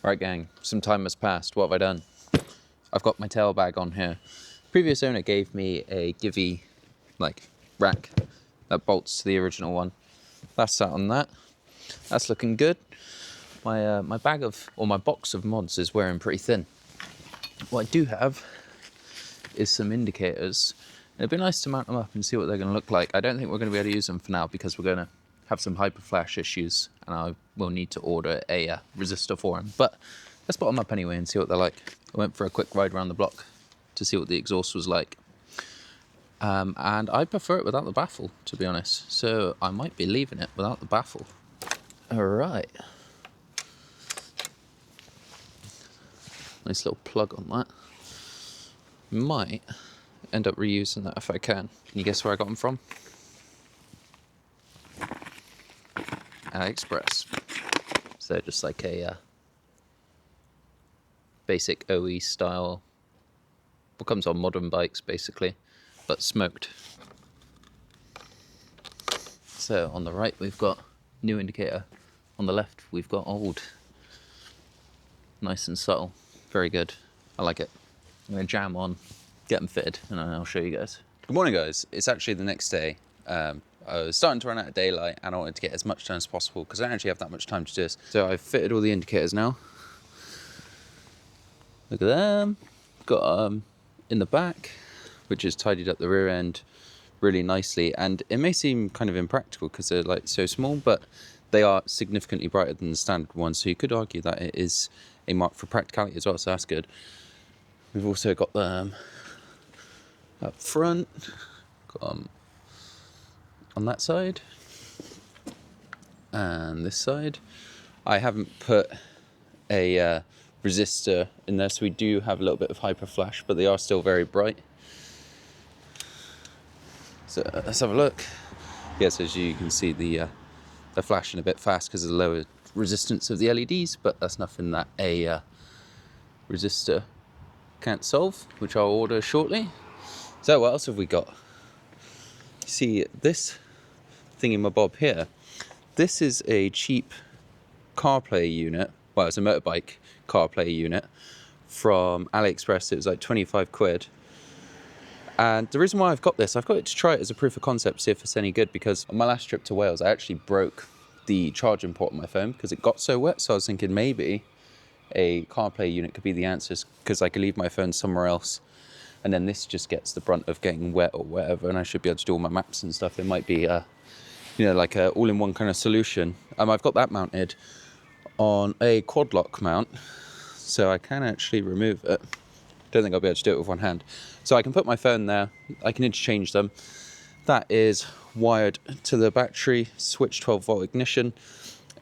Right gang, some time has passed. What have I done? I've got my tail bag on here. Previous owner gave me a Givey rack that bolts to the original one. That's sat on that. That's looking good. My box of mods is wearing pretty thin. What I do have is some indicators. It'd be nice to mount them up and see what they're going to look like. I don't think we're going to be able to use them for now because we're going to have some hyper flash issues and I will need to order a resistor for them. But let's put them up anyway and see what they're like. I went for a quick ride around the block to see what the exhaust was like. And I prefer it without the baffle, to be honest. So I might be leaving it without the baffle. All right. Nice little plug on that. Might end up reusing that if I can. Can you guess where I got them from? AliExpress. So just like a basic OE style, what comes on modern bikes basically, but smoked. So on the right we've got new indicator, on the left we've got old. Nice and subtle, very good. I like it. I'm gonna jam on, get them fitted, and then I'll show you guys. Good morning guys, it's actually the next day. I was starting to run out of daylight and I wanted to get as much done as possible because I don't actually have that much time to do this. So I've fitted all the indicators now. Look at them. Got in the back, which has tidied up the rear end really nicely. And it may seem kind of impractical because they're like so small, but they are significantly brighter than the standard ones. So you could argue that it is a mark for practicality as well, so that's good. We've also got them up front. Got on that side and this side. I haven't put a resistor in there, so we do have a little bit of hyper flash, but they are still very bright. So let's have a look. Yes, as you can see, they're flashing a bit fast because of the lower resistance of the LEDs, but that's nothing that a resistor can't solve, which I'll order shortly. So what else have we got? See this thingamabob here. This is a cheap CarPlay unit. Well, it's a motorbike CarPlay unit from AliExpress. It was like 25 quid. And the reason why I've got this, I've got it to try it as a proof of concept, see if it's any good, because on my last trip to Wales, I actually broke the charging port on my phone because it got so wet. So I was thinking maybe a CarPlay unit could be the answer, because I could leave my phone somewhere else and then this just gets the brunt of getting wet or whatever, and I should be able to do all my maps and stuff. It might be like a all-in-one kind of solution. I've got that mounted on a quad lock mount, so I can actually remove it. Don't think I'll be able to do it with one hand. So I can put my phone there, I can interchange them. That is wired to the battery, switch 12 volt ignition,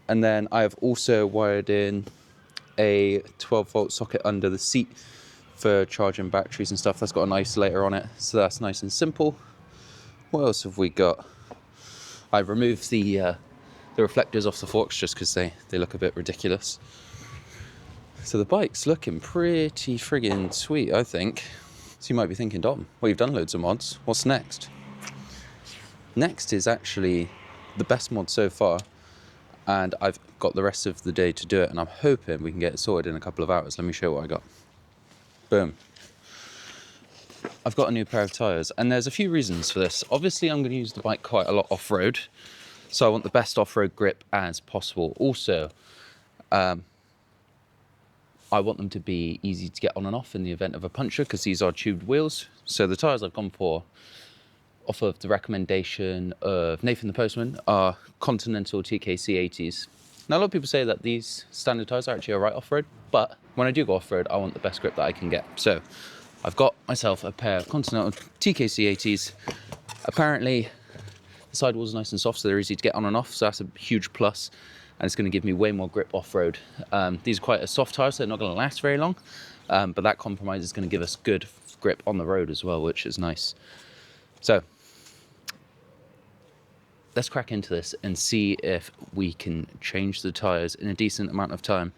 and then I have also wired in a 12 volt socket under the seat for charging batteries and stuff. That's got an isolator on it, so that's nice and simple. What else have we got? I've removed the reflectors off the forks just because they look a bit ridiculous. So the bike's looking pretty friggin' sweet, I think. So you might be thinking, Dom, well, you've done loads of mods. What's next? Next is actually the best mod so far, and I've got the rest of the day to do it, and I'm hoping we can get it sorted in a couple of hours. Let me show you what I got. Boom. I've got a new pair of tyres, and there's a few reasons for this. Obviously, I'm going to use the bike quite a lot off-road, so I want the best off-road grip as possible. Also, I want them to be easy to get on and off in the event of a puncture, because these are tubed wheels. So the tyres I've gone for, off of the recommendation of Nathan the Postman, are Continental TKC80s. Now, a lot of people say that these standard tyres are actually alright off-road, but when I do go off-road, I want the best grip that I can get. So I've got myself a pair of Continental TKC80s. Apparently, the sidewalls are nice and soft, so they're easy to get on and off, so that's a huge plus, and it's going to give me way more grip off-road. These are quite a soft tyre, so they're not going to last very long, but that compromise is going to give us good grip on the road as well, which is nice. So let's crack into this and see if we can change the tyres in a decent amount of time.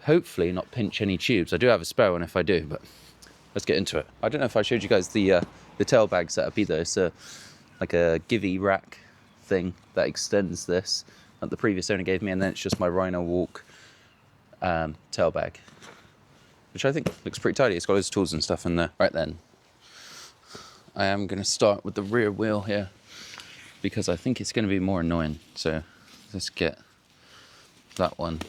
Hopefully not pinch any tubes. I do have a spare one if I do, but let's get into it. I don't know if I showed you guys the tail bag setup either. It's like a Givey rack thing that extends this that the previous owner gave me, and then it's just my Rhino Walk tail bag, which I think looks pretty tidy. It's got loads of tools and stuff in there. Right then, I am going to start with the rear wheel here because I think it's going to be more annoying. So let's get that one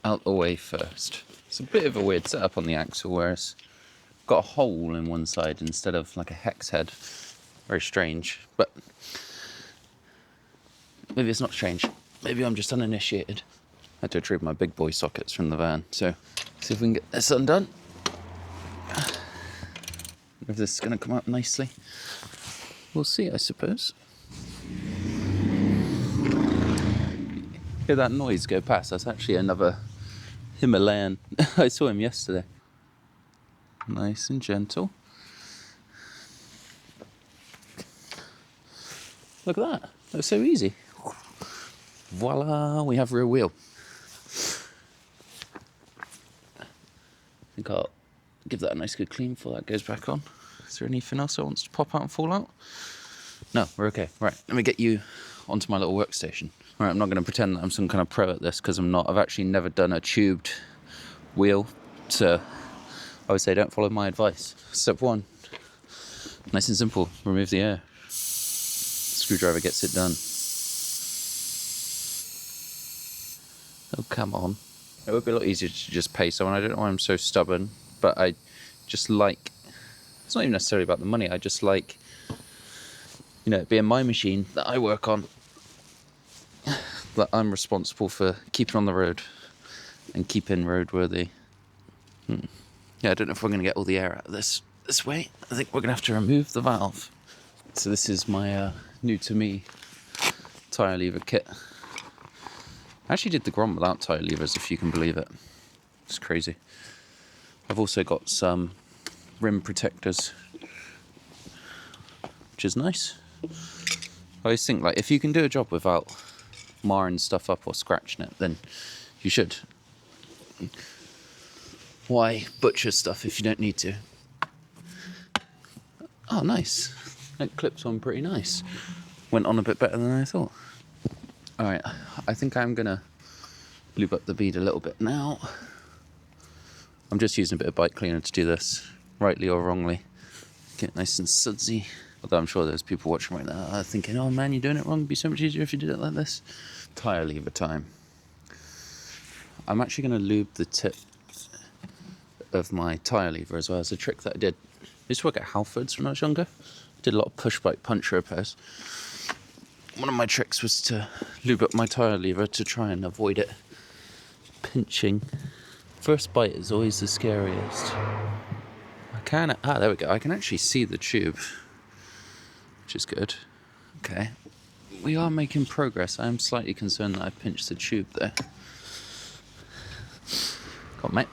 out the way first. It's a bit of a weird setup on the axle where it's got a hole in one side instead of like a hex head. Very strange, but maybe it's not strange. Maybe I'm just uninitiated. I had to retrieve my big boy sockets from the van, so see if we can get this undone. If this is going to come out nicely, we'll see, I suppose. Hear that noise go past? That's actually another Himalayan. I saw him yesterday. Nice and gentle. Look at that. That was so easy. Voila, we have rear wheel. I think I'll give that a nice good clean before that goes back on. Is there anything else that wants to pop out and fall out? No, we're okay. Right, let me get you onto my little workstation. All right, I'm not going to pretend that I'm some kind of pro at this because I'm not. I've actually never done a tubed wheel, so I would say don't follow my advice. Step 1, nice and simple, remove the air. Screwdriver gets it done. Oh, come on. It would be a lot easier to just pay someone. I don't know why I'm so stubborn, but I just like, it's not even necessarily about the money. I just like, you know, it being my machine that I work on, that I'm responsible for keeping on the road and keeping roadworthy. Yeah, I don't know if we're going to get all the air out of this way. I think we're going to have to remove the valve. So this is my new to me tyre lever kit. I actually did the Grom without tyre levers, if you can believe it. It's crazy. I've also got some rim protectors, which is nice. I always think, like, if you can do a job without marring stuff up or scratching it, then you should. Why butcher stuff if you don't need to? Oh, nice. It clips on pretty nice. Went on a bit better than I thought. Alright, I think I'm going to lube up the bead a little bit now. I'm just using a bit of bike cleaner to do this, rightly or wrongly. Get it nice and sudsy. Although I'm sure there's people watching right now thinking, oh man, you're doing it wrong. It'd be so much easier if you did it like this. Tyre lever time. I'm actually going to lube the tip of my tyre lever as well. It's a trick that I did. I used to work at Halfords when I was younger. Did a lot of push bike puncture repairs. One of my tricks was to lube up my tyre lever to try and avoid it pinching. First bite is always the scariest. There we go. I can actually see the tube, which is good. Okay. We are making progress. I am slightly concerned that I pinched the tube there. Come on, mate.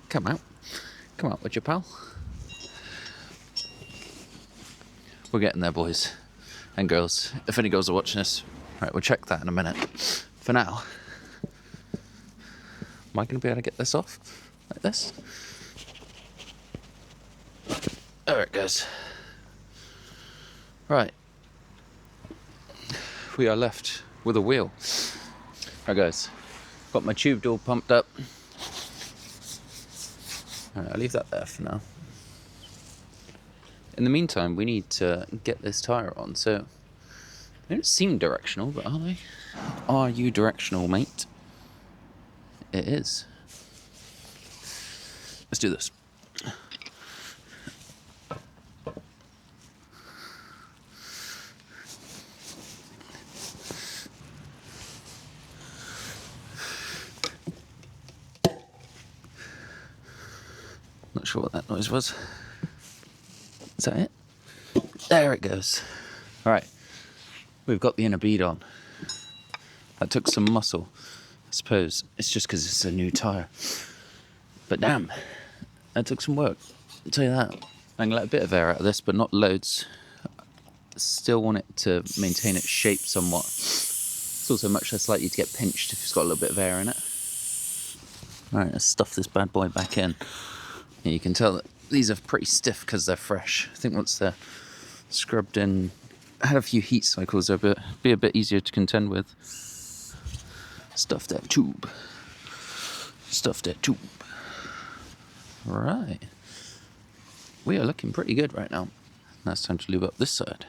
Come out. Come out, would you, pal? We're getting there, boys and girls. If any girls are watching this, right, we'll check that in a minute. For now, am I going to be able to get this off like this? There it goes. Right. We are left with a wheel. Right, guys. Got my tube all pumped up. Alright, I'll leave that there for now. In the meantime, we need to get this tyre on, so they don't seem directional, but are they? Are you directional, mate? It is. Let's do this. Not sure what that noise was. Is that it? There it goes. Alright, we've got the inner bead on. That took some muscle. I suppose it's just because it's a new tyre. But damn, that took some work. I'll tell you that. I'm going to let a bit of air out of this, but not loads. Still want it to maintain its shape somewhat. It's also much less likely to get pinched if it's got a little bit of air in it. Alright, let's stuff this bad boy back in. Yeah, you can tell that these are pretty stiff because they're fresh. I think once they're scrubbed in, I had a few heat cycles, they'll be a bit easier to contend with. Stuff that tube. stuff there too. Right. We are looking pretty good right now. Now it's time to lube up this side.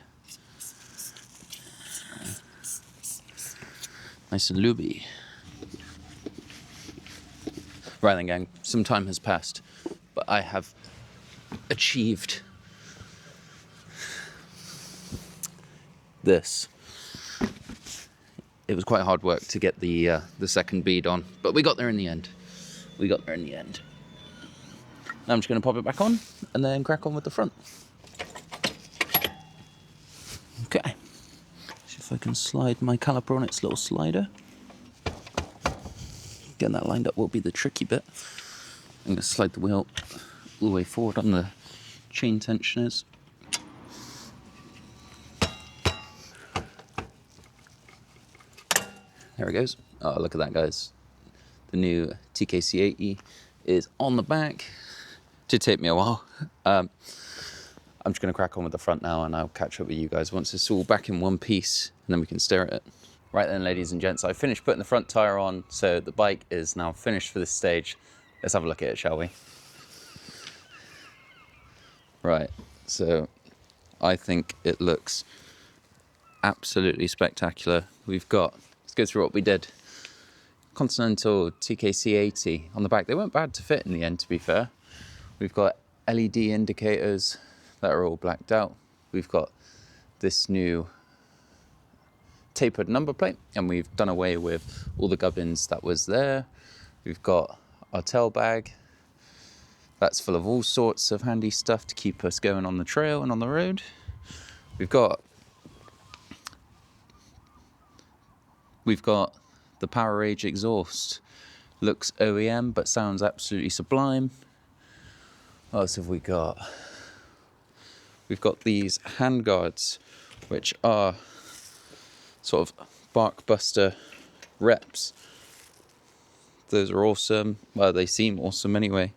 Nice and lubey. Right then, gang, some time has passed, but I have achieved this. It was quite hard work to get the second bead on, but we got there in the end. Now I'm just going to pop it back on and then crack on with the front. Okay. See if I can slide my caliper on its little slider. Getting that lined up will be the tricky bit. I'm going to slide the wheel all the way forward on the chain tensioners. There it goes. Oh, look at that, guys. The new TKC80 is on the back. Did take me a while. I'm just going to crack on with the front now, and I'll catch up with you guys once it's all back in one piece, and then we can stare at it. Right then, ladies and gents, I finished putting the front tyre on, so the bike is now finished for this stage. Let's have a look at it, shall we? Right, so I think it looks absolutely spectacular. We've got, let's go through what we did. Continental TKC80 on the back. They weren't bad to fit in the end, to be fair. We've got LED indicators that are all blacked out. We've got this new tapered number plate, and we've done away with all the gubbins that was there. We've got our tail bag. That's full of all sorts of handy stuff to keep us going on the trail and on the road. We've got the Power Rage exhaust. Looks OEM, but sounds absolutely sublime. What else have we got? We've got these handguards, which are sort of bark buster reps. Those are awesome. Well, they seem awesome anyway.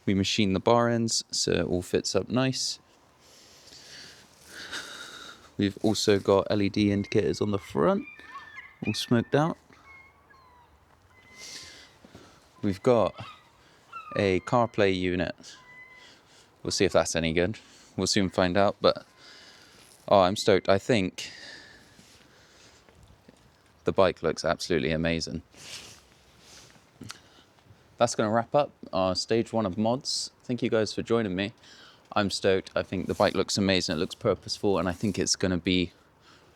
We machined the bar ends, so it all fits up nice. We've also got LED indicators on the front, all smoked out. We've got a CarPlay unit. We'll see if that's any good. We'll soon find out, but oh, I'm stoked. I think the bike looks absolutely amazing. That's going to wrap up our stage 1 of mods. Thank you guys for joining me. I'm stoked. I think the bike looks amazing. It looks purposeful, and I think it's going to be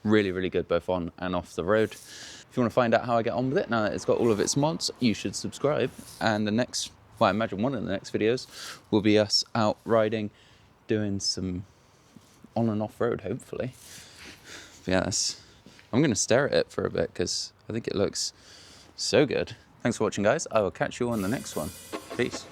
really, really good both on and off the road. If you want to find out how I get on with it, now that it's got all of its mods, you should subscribe. And the next, well, I imagine one of the next videos will be us out riding, doing some on and off road, hopefully. But yeah, I'm going to stare at it for a bit because I think it looks so good. Thanks for watching, guys. I will catch you on the next one. Peace.